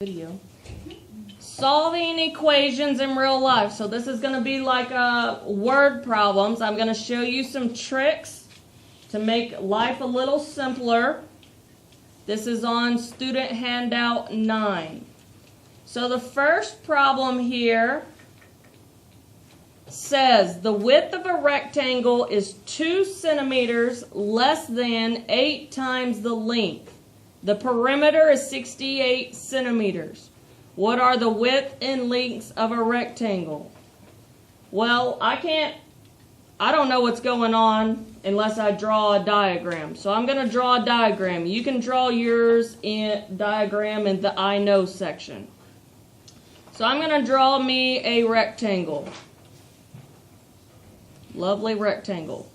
Video. Solving equations in real life. So this is going to be like word problems. I'm going to show you some tricks to make life a little simpler. This is on student handout 9. So the first problem here says the width of a rectangle is 2 centimeters less than 8 times the length. The perimeter is 68 centimeters. What are the width and lengths of a rectangle? Well, I don't know what's going on unless I draw a diagram. So I'm going to draw a diagram. You can draw yours in diagram in the I know section. So I'm going to draw me a rectangle. Lovely rectangle.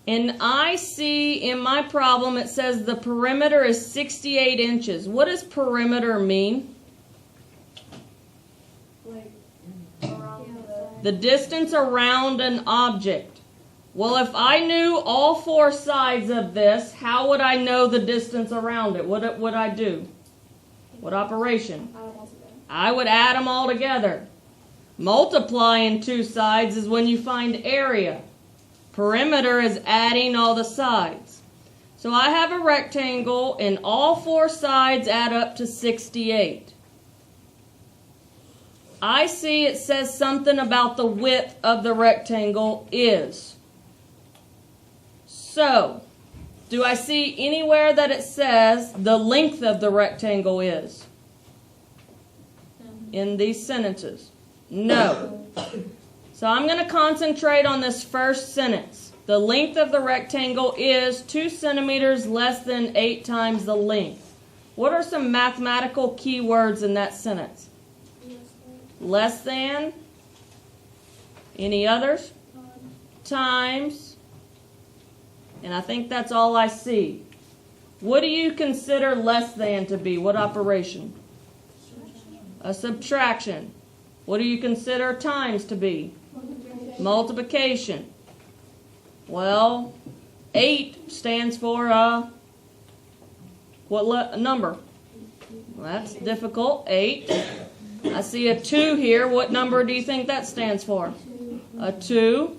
And I see in my problem it says the perimeter is 68 inches. What does perimeter mean? Like around the distance around an object. Well, if I knew all 4 sides of this, how would I know the distance around it? What would I do? What operation? I would add them all together. Multiplying 2 sides is when you find area. Perimeter is adding all the sides. So I have a rectangle and all 4 sides add up to 68. I see it says something about the width of the rectangle is. So, do I see anywhere that it says the length of the rectangle is? In these sentences? No. So I'm going to concentrate on this first sentence. The length of the rectangle is 2 centimeters less than 8 times the length. What are some mathematical keywords in that sentence? Less than. Any others? Times. And I think that's all I see. What do you consider less than to be? What operation? A subtraction. What do you consider times to be? Multiplication. Well, 8 stands for what number? Well, that's difficult. 8. I see a 2 here. What number do you think that stands for? A 2.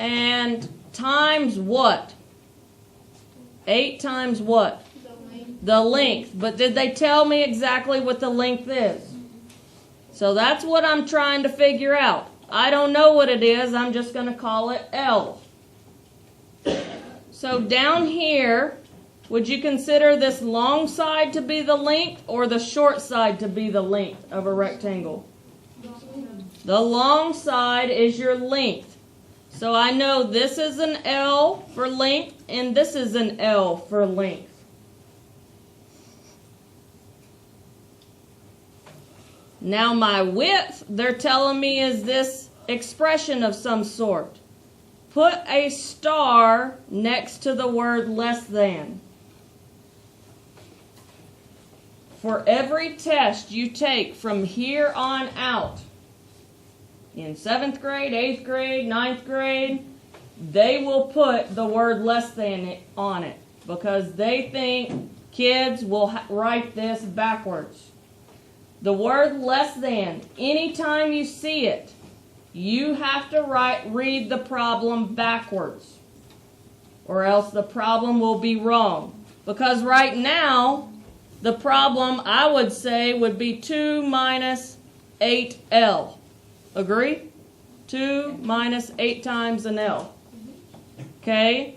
And times what? 8 times what? The length. But did they tell me exactly what the length is? So that's what I'm trying to figure out. I don't know what it is. I'm just going to call it L. So down here, would you consider this long side to be the length or the short side to be the length of a rectangle? The long side is your length. So I know this is an L for length and this is an L for length. Now my width, they're telling me, is this expression of some sort. Put a star next to the word less than. For every test you take from here on out, in 7th grade, 8th grade, 9th grade, they will put the word less than on it because they think kids will write this backwards. The word less than, anytime you see it, you have to read the problem backwards, or else the problem will be wrong. Because right now, the problem, I would say, would be 2 minus 8L. Agree? 2 minus 8 times an L. Okay?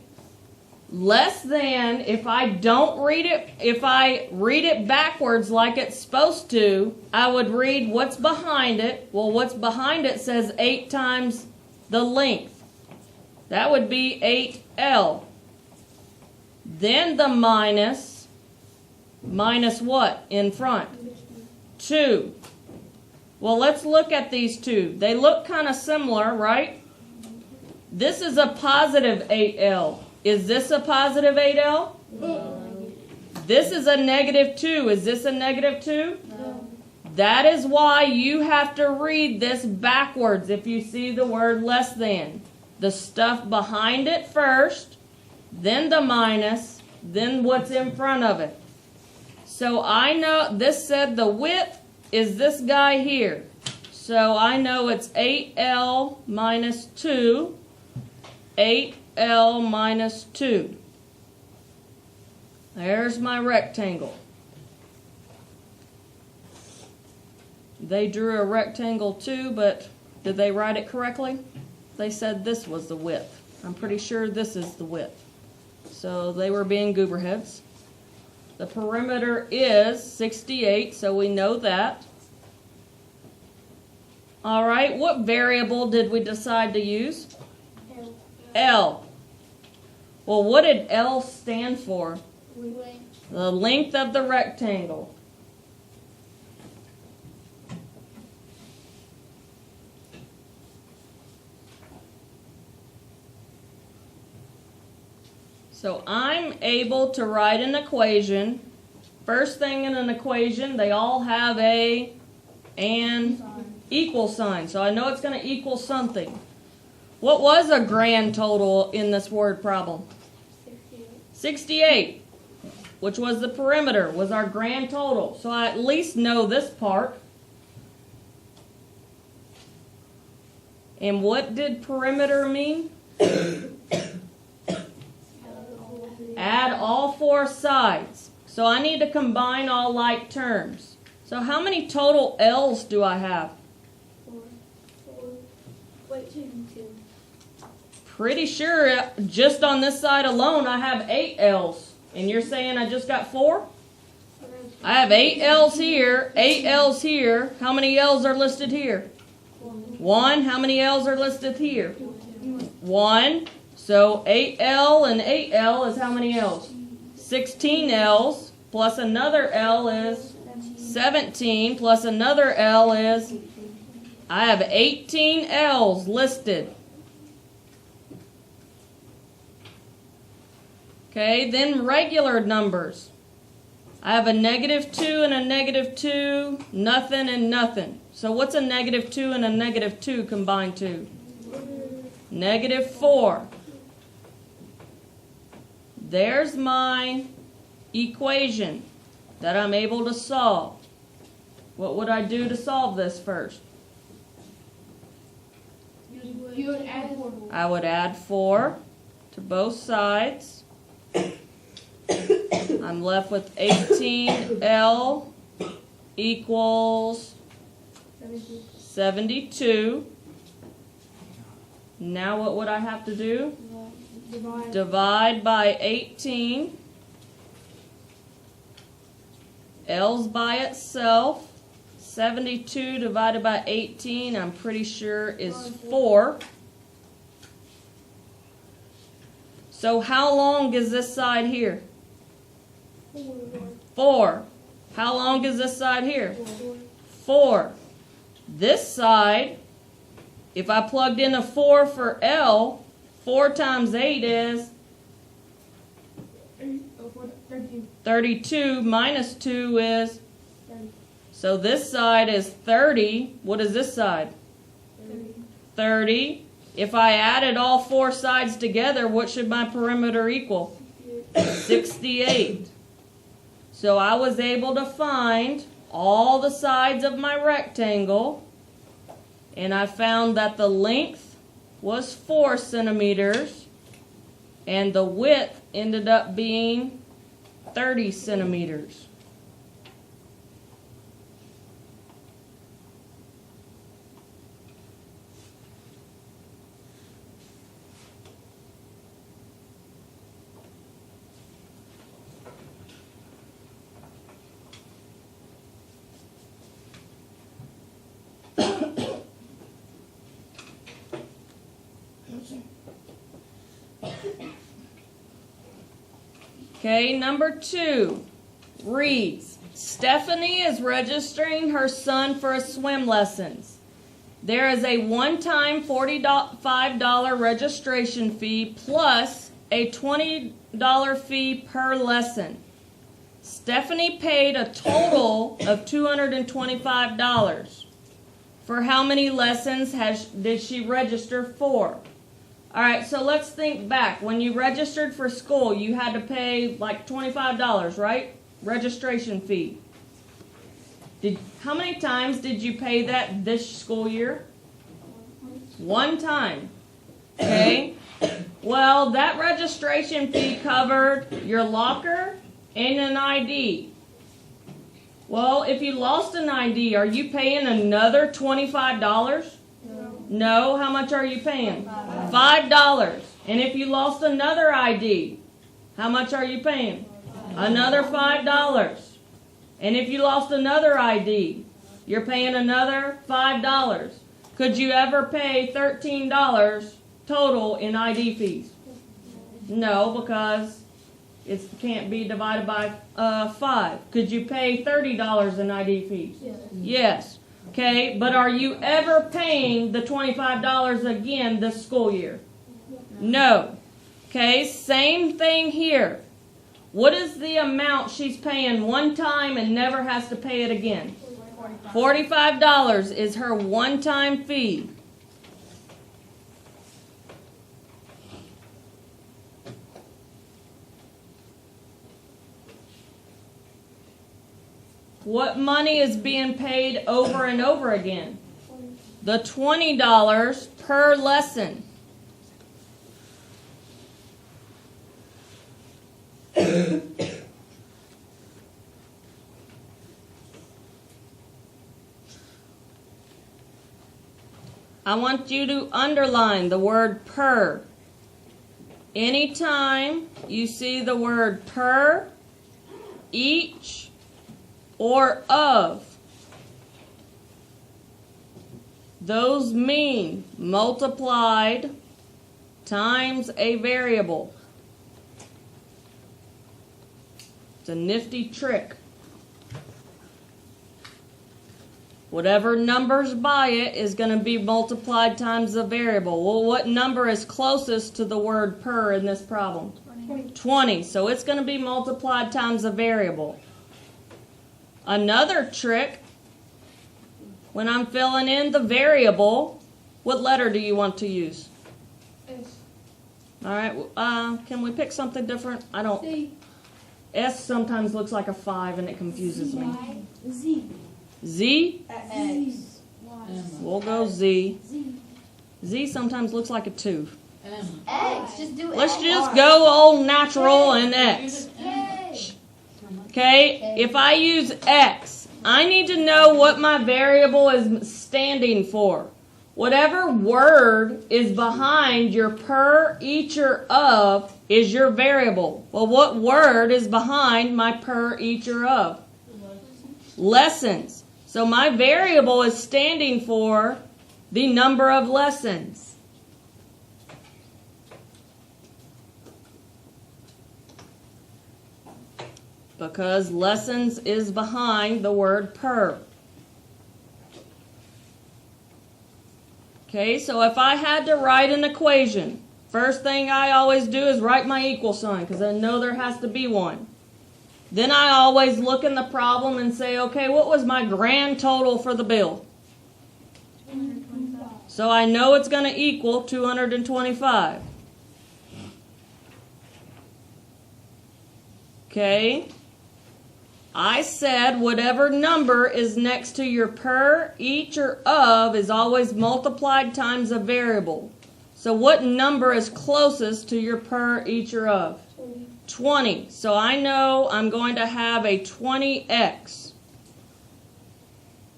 Less than, if I don't read it, if I read it backwards like it's supposed to, I would read what's behind it. Well, what's behind it says 8 times the length. That would be 8L. Then the minus what in front? 2. Well, let's look at these two. They look kind of similar, right? This is a positive 8L. Is this a positive 8L? No. This is a negative 2. Is this a negative 2? No. That is why you have to read this backwards if you see the word less than. The stuff behind it first, then the minus, then what's in front of it. So I know this said the width is this guy here. So I know it's 8L minus 2, 8L minus 2. There's my rectangle. They drew a rectangle too, but did they write it correctly? They said this was the width. I'm pretty sure this is the width. So they were being gooberheads. The perimeter is 68, so we know that. All right, what variable did we decide to use? L. L. Well, what did L stand for? Length. The length of the rectangle. So I'm able to write an equation. First thing in an equation, they all have an equal sign. So I know it's going to equal something. What was a grand total in this word problem? 68, which was the perimeter, was our grand total. So I at least know this part. And what did perimeter mean? Add all four sides. So I need to combine all like terms. So how many total L's do I have? 4. Wait, 2. Pretty sure just on this side alone I have 8 L's. And you're saying I just got 4? I have 8 L's here, 8 L's here. How many L's are listed here? 1. How many L's are listed here? 1. So 8L and 8L is how many L's? 16 L's plus another L is 17 plus another L is, I have 18 L's listed. Okay, then regular numbers. I have a -2 and a -2, nothing and nothing. So what's a -2 and a -2 combined to? -4. There's my equation that I'm able to solve. What would I do to solve this first? You would add 4. I would add 4 to both sides. I'm left with 18L equals 72. Now what would I have to do? Divide by 18. L's by itself. 72 divided by 18, I'm pretty sure is 4. So how long is this side here? 4. How long is this side here? 4. This side, if I plugged in a 4 for L, 4 times 8 is 32 minus 2 is, so this side is 30. What is this side? 30. If I added all 4 sides together, what should my perimeter equal? 68. So I was able to find all the sides of my rectangle, and I found that the length was 4 centimeters, and the width ended up being 30 centimeters. Okay, number 2 reads, Stephanie is registering her son for swim lessons. There is a one-time $45 registration fee plus a $20 fee per lesson. Stephanie paid a total of $225. For how many lessons did she register for? All right, so let's think back. When you registered for school, you had to pay like $25, right? registration fee. How many times did you pay that this school year? One time. Okay? Well, that registration fee covered your locker and an ID. Well, if you lost an ID, are you paying another $25? No. How much are you paying? $5. And if you lost another ID, how much are you paying? Another $5. And if you lost another ID, you're paying another $5. Could you ever pay $13 total in ID fees? No, because it can't be divided by 5. Could you pay $30 in ID fees? Yes. Okay, but are you ever paying the $25 again this school year? No. Okay, same thing here. What is the amount she's paying one time and never has to pay it again? $45 is her one-time fee. What money is being paid over and over again? The $20 per lesson. I want you to underline the word per. Anytime you see the word per, each, or of, those mean multiplied times a variable. It's a nifty trick. Whatever numbers by it is going to be multiplied times the variable. Well, what number is closest to the word per in this problem? 20. So it's going to be multiplied times the variable. Another trick, when I'm filling in the variable, what letter do you want to use? S. All right, can we pick something different? I don't. C. S sometimes looks like a 5 and it confuses me. Z. Z? X. We'll go Z. Z. Z sometimes looks like a 2. X. Just do it. Let's just go old natural and X. K. Okay, if I use X, I need to know what my variable is standing for. Whatever word is behind your per, each, or of is your variable. Well, what word is behind my per, each, or of? Lessons. So my variable is standing for the number of lessons. Because lessons is behind the word per. Okay, so if I had to write an equation, first thing I always do is write my equal sign because I know there has to be one. Then I always look in the problem and say, okay, what was my grand total for the bill? 225. So I know it's going to equal 225. Okay. I said whatever number is next to your per, each, or of is always multiplied times a variable. So what number is closest to your per, each, or of? 20. So I know I'm going to have a 20x.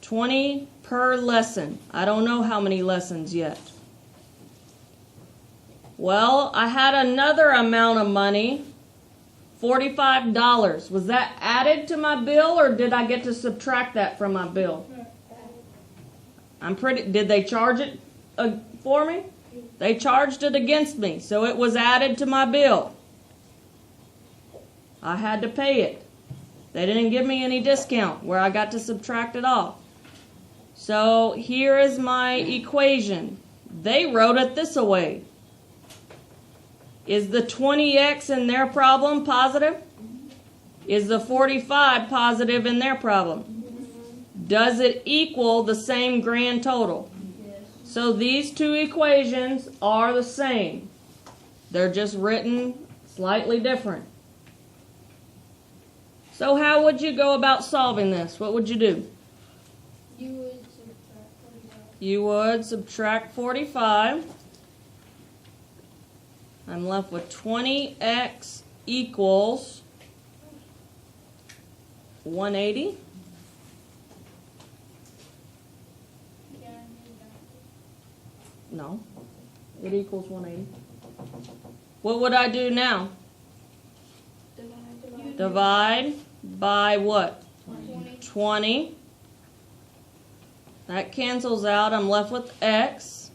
20 per lesson. I don't know how many lessons yet. Well, I had another amount of money. $45. Was that added to my bill or did I get to subtract that from my bill? Did they charge it for me? They charged it against me, so it was added to my bill. I had to pay it. They didn't give me any discount where I got to subtract it off. So here is my equation. They wrote it this way. Is the 20x in their problem positive? Is the 45 positive in their problem? Does it equal the same grand total? So these two equations are the same. They're just written slightly different. So how would you go about solving this? What would you do? You would subtract 45. You would subtract 45. I'm left with 20x equals 180. Yeah, I knew that. No, it equals 180. What would I do now? Divide by what? 20. That cancels out. I'm left with x.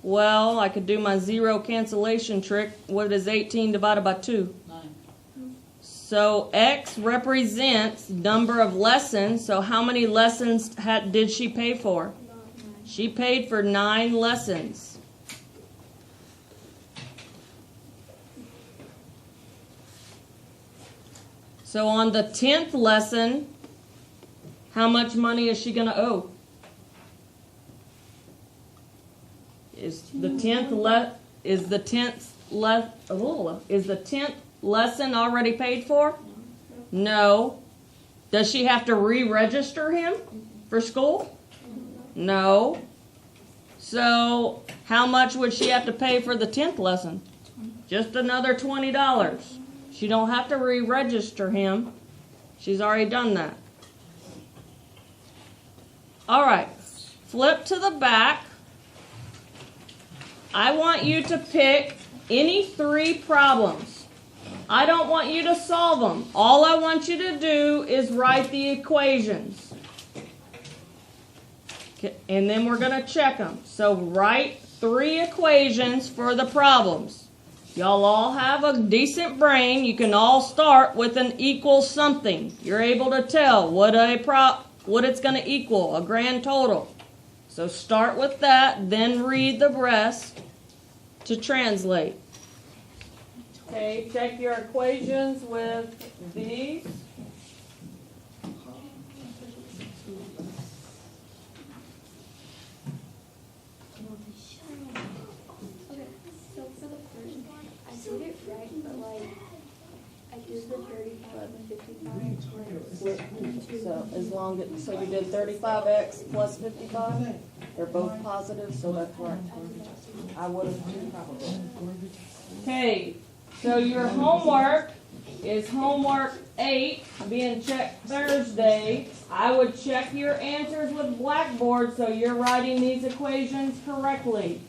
Well, I could do my zero cancellation trick. What is 18 divided by 2? 9. So x represents number of lessons. So how many lessons did she pay for? She paid for 9 lessons. So on the 10th lesson, how much money is she going to owe? Is the 10th lesson already paid for? No. Does she have to re-register him for school? No. So how much would she have to pay for the 10th lesson? Just another $20. She don't have to re-register him. She's already done that. All right. Flip to the back. I want you to pick any 3 problems. I don't want you to solve them. All I want you to do is write the equations. Okay, and then we're going to check them. So write 3 equations for the problems. Y'all all have a decent brain. You can all start with an equal something. You're able to tell what it's going to equal, a grand total. So start with that, then read the rest to translate. Okay, check your equations with these. Okay, so for the first one, I did it right, but like, I did the 35 and 55. So you did 35x plus 55? They're both positive, so that's right. I would have too, probably. Okay, so your homework is homework 8, being checked Thursday. I would check your answers with Blackboard so you're writing these equations correctly.